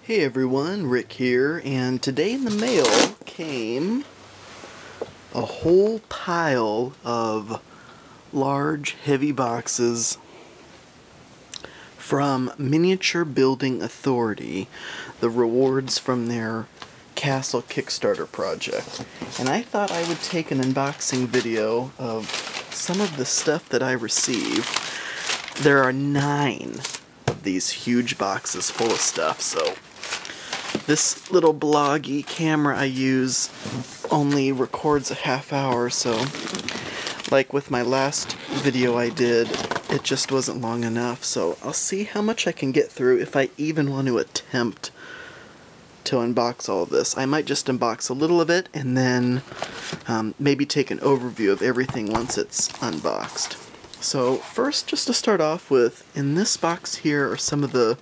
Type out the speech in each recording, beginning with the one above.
Hey everyone, Rick here, and today in the mail came a whole pile of large, heavy boxes from Miniature Building Authority, the rewards from their Castle Kickstarter project. And I thought I would take an unboxing video of some of the stuff that I received. There are 9 of these huge boxes full of stuff, so this little bloggy camera I use only records a half hour, so like with my last video I did, it just wasn't long enough, so I'll see how much I can get through if I even want to attempt to unbox all of this. I might just unbox a little of it and then maybe take an overview of everything once it's unboxed. So first, just to start off with, in this box here are some of the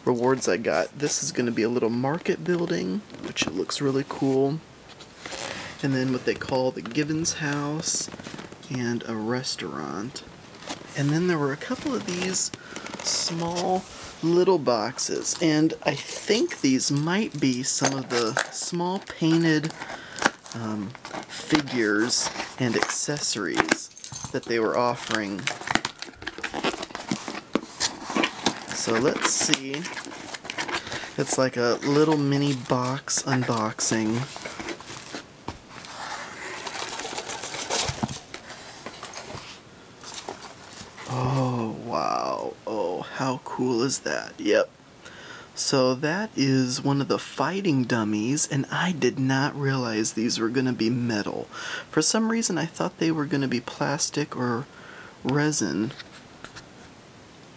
rewards I got. This is going to be a little market building, which it looks really cool. And then what they call the Gibbons House and a restaurant. And then there were a couple of these small little boxes, and I think these might be some of the small painted figures and accessories that they were offering. So let's see. It's like a little mini box unboxing. Oh, wow. Oh, how cool is that? Yep. So that is one of the fighting dummies, and I did not realize these were going to be metal. For some reason I thought they were going to be plastic or resin.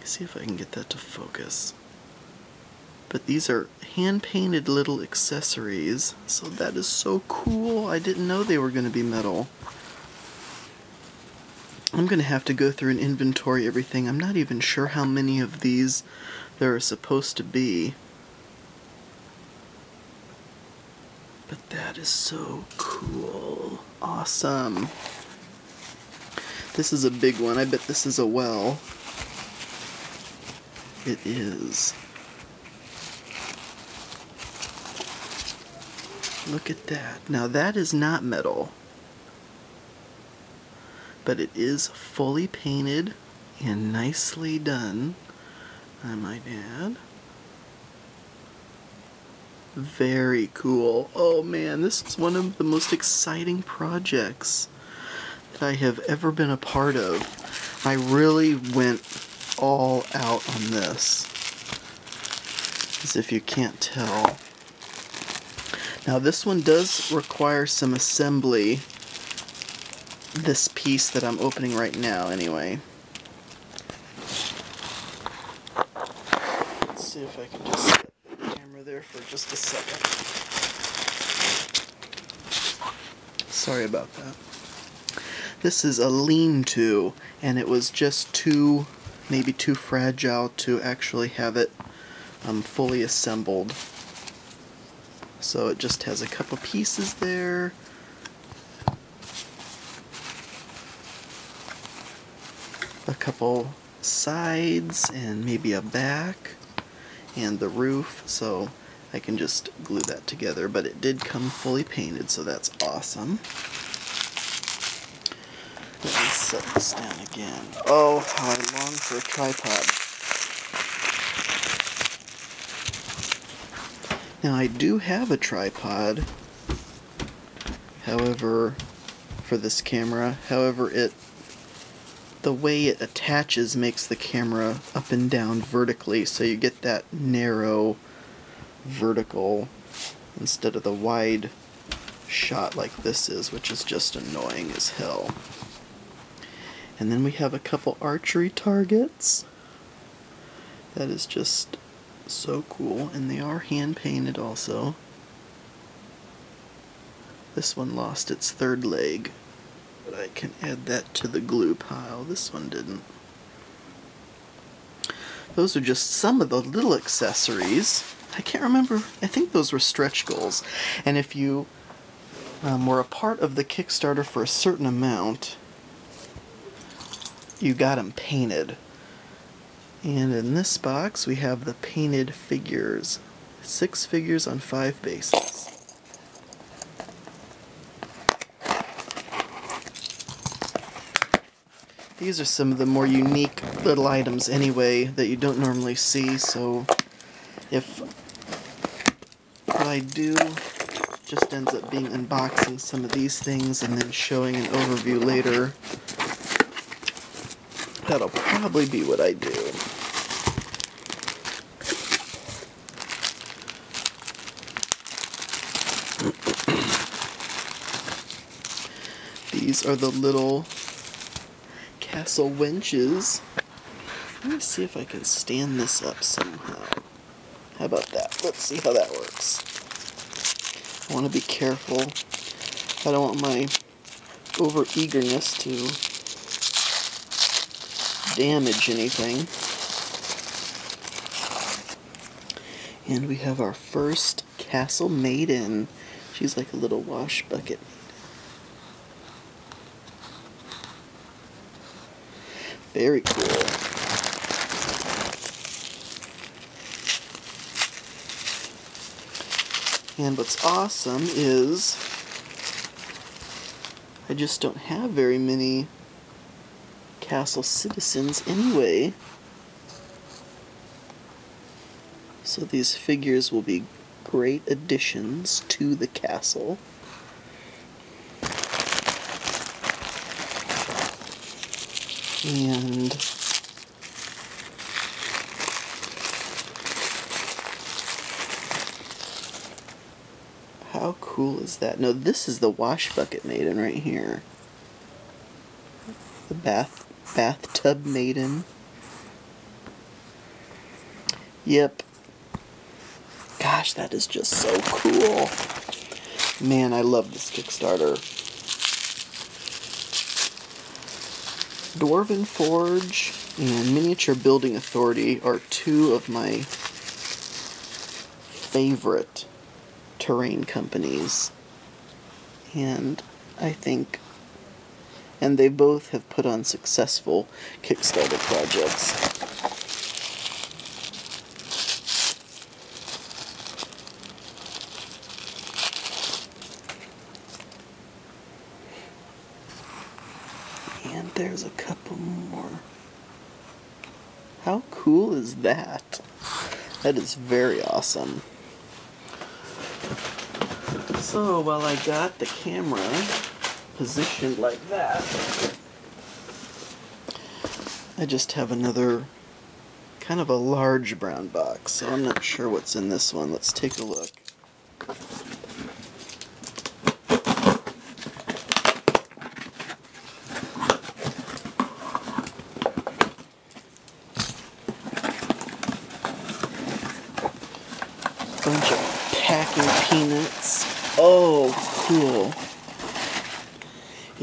See if I can get that to focus. But these are hand-painted little accessories, so that is so cool. I didn't know they were going to be metal. I'm going to have to go through and inventory everything. I'm not even sure how many of these there are supposed to be. But that is so cool. Awesome. This is a big one. I bet this is a well. It is. Look at that. Now that is not metal, but it is fully painted and nicely done, I might add. Very cool. Oh man, this is one of the most exciting projects that I have ever been a part of. I really went all out on this, as if you can't tell. Now this one does require some assembly, this piece that I'm opening right now anyway. Let's see if I can just set the camera there for just a second. Sorry about that. This is a lean-to, and it was just maybe too fragile to actually have it fully assembled. So it just has a couple pieces there. A couple sides and maybe a back and the roof, so I can just glue that together, but it did come fully painted, so that's awesome. Let me set this down again. Oh, how I long for a tripod. Now I do have a tripod, however, for this camera, however the way it attaches makes the camera up and down vertically, so you get that narrow vertical instead of the wide shot like this is, which is just annoying as hell. And then we have a couple archery targets. That is just so cool, and they are hand painted also. This one lost its third leg, but I can add that to the glue pile. This one didn't. Those are just some of the little accessories. I can't remember, I think those were stretch goals. And if you were a part of the Kickstarter for a certain amount, you got them painted. And in this box we have the painted figures. 6 figures on 5 bases. These are some of the more unique little items anyway that you don't normally see, so if what I do just ends up being unboxing some of these things and then showing an overview later, that'll probably be what I do. These are the little castle wenches. Let me see if I can stand this up somehow. How about that? Let's see how that works. I want to be careful. I don't want my over-eagerness to damage anything. And we have our first castle maiden. She's like a little wash bucket. Very cool. And what's awesome is I just don't have very many castle citizens anyway. So these figures will be great additions to the castle. And how cool is that? No, this is the wash bucket maiden right here. The bathtub maiden. Yep. Gosh, that is just so cool. Man, I love this Kickstarter. Dwarven Forge and Miniature Building Authority are two of my favorite terrain companies. And I think, and they both have put on successful Kickstarter projects. And there's a couple more. How cool is that? That is very awesome. So while I got the camera positioned like that, I just have another kind of a large brown box, so I'm not sure what's in this one. Let's take a look. Bunch of packing peanuts. Oh, cool.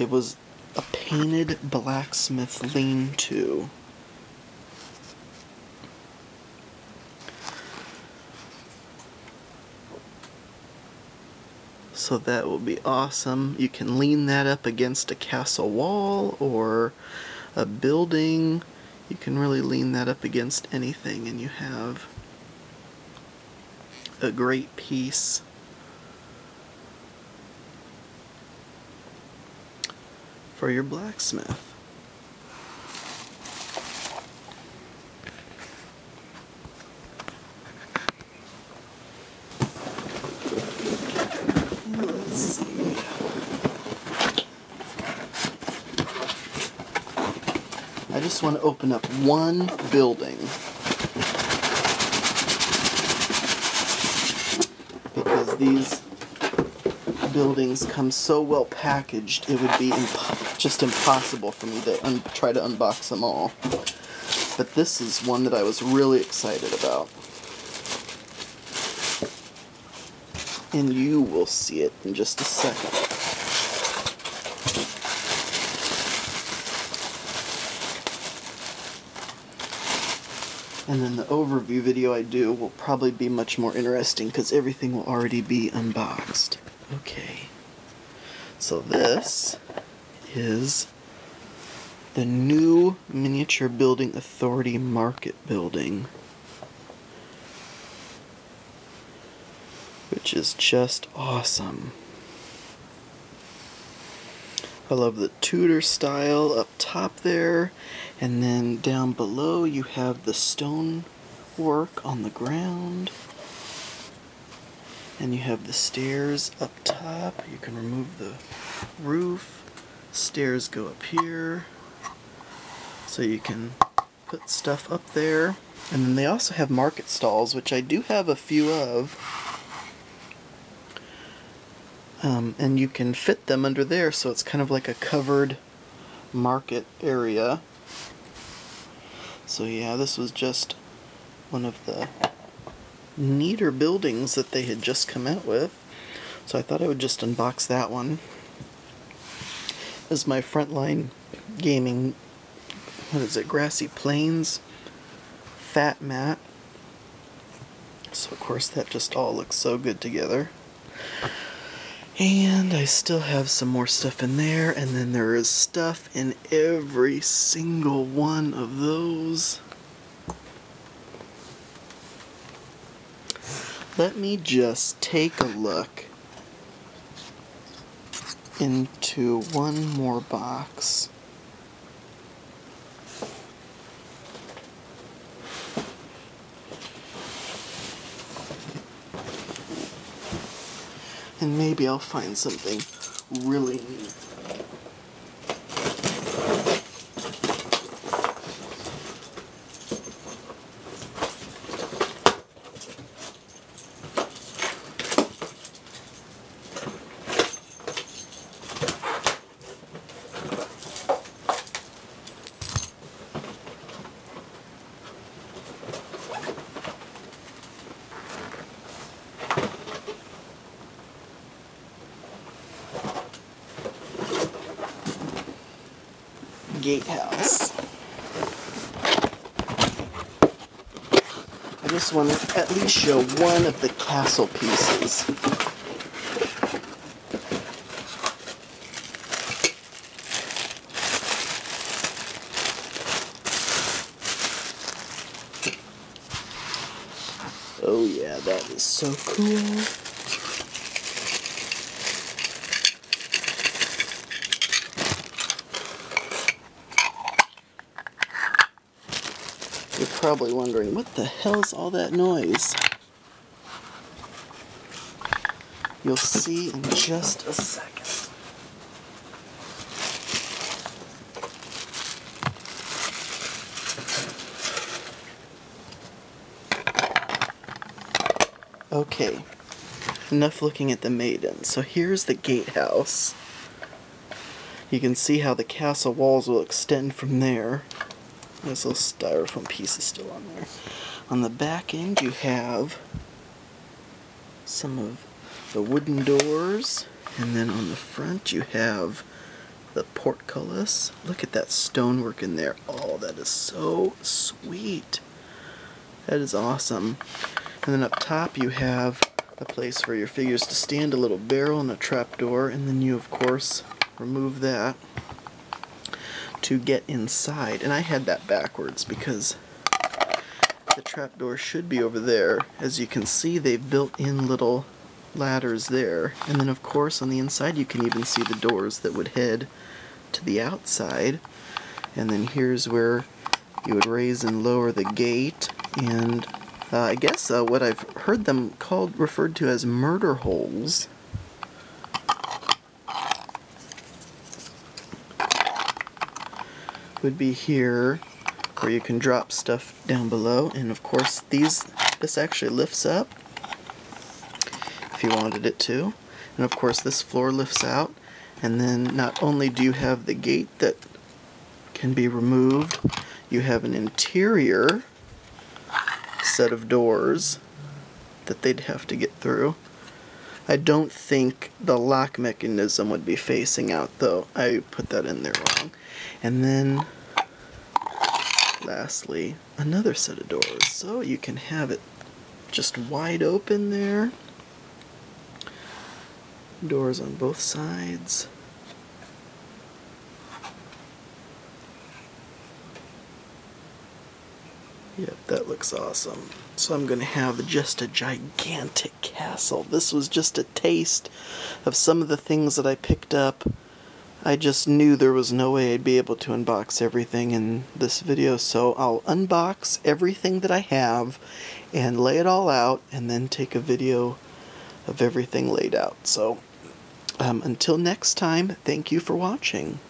It was a painted blacksmith lean-to. So that will be awesome. You can lean that up against a castle wall or a building. You can really lean that up against anything and you have a great piece. For your blacksmith. Let's see. I just want to open up one building because these buildings come so well packaged, it would be just impossible for me to try to unbox them all. But this is one that I was really excited about. And you will see it in just a second. And then the overview video I do will probably be much more interesting because everything will already be unboxed. Okay, so this is the new Miniature Building Authority Market Building. which is just awesome. I love the Tudor style up top there, and then down below you have the stone work on the ground, and you have the stairs up top. You can remove the roof. Stairs go up here, so you can put stuff up there. And then they also have market stalls, which I do have a few of. And you can fit them under there, so it's kind of like a covered market area. So yeah, this was just one of the neater buildings that they had just come out with. So I thought I would just unbox that one. This is my Frontline Gaming, what is it, Grassy Plains fat mat. So of course that just all looks so good together. And I still have some more stuff in there, and then there is stuff in every single one of those. Let me just take a look into one more box. And maybe I'll find something really neat. Gatehouse. I just want to at least show one of the castle pieces. Oh yeah, that is so cool. You're probably wondering, what the hell's all that noise? You'll see in just a second. Okay, enough looking at the Maidens. So here's the gatehouse. You can see how the castle walls will extend from there. There's little styrofoam pieces still on there. On the back end you have some of the wooden doors, and then on the front you have the portcullis. Look at that stonework in there. Oh, that is so sweet. That is awesome. And then up top you have a place for your figures to stand, a little barrel and a trapdoor, and then you of course remove that to get inside. And I had that backwards because the trapdoor should be over there. As you can see, they've built in little ladders there. And then of course on the inside you can even see the doors that would head to the outside. And then here's where you would raise and lower the gate, and I guess what I've heard them referred to as murder holes. Would be here where you can drop stuff down below, and of course this actually lifts up if you wanted it to, and of course this floor lifts out. And then not only do you have the gate that can be removed, you have an interior set of doors that they'd have to get through. I don't think the lock mechanism would be facing out though. I put that in there wrong. And then lastly, another set of doors, so you can have it just wide open there. Doors on both sides. Yep, that looks awesome. So I'm going to have just a gigantic castle. This was just a taste of some of the things that I picked up. I just knew there was no way I'd be able to unbox everything in this video, so I'll unbox everything that I have and lay it all out and then take a video of everything laid out. So until next time, thank you for watching.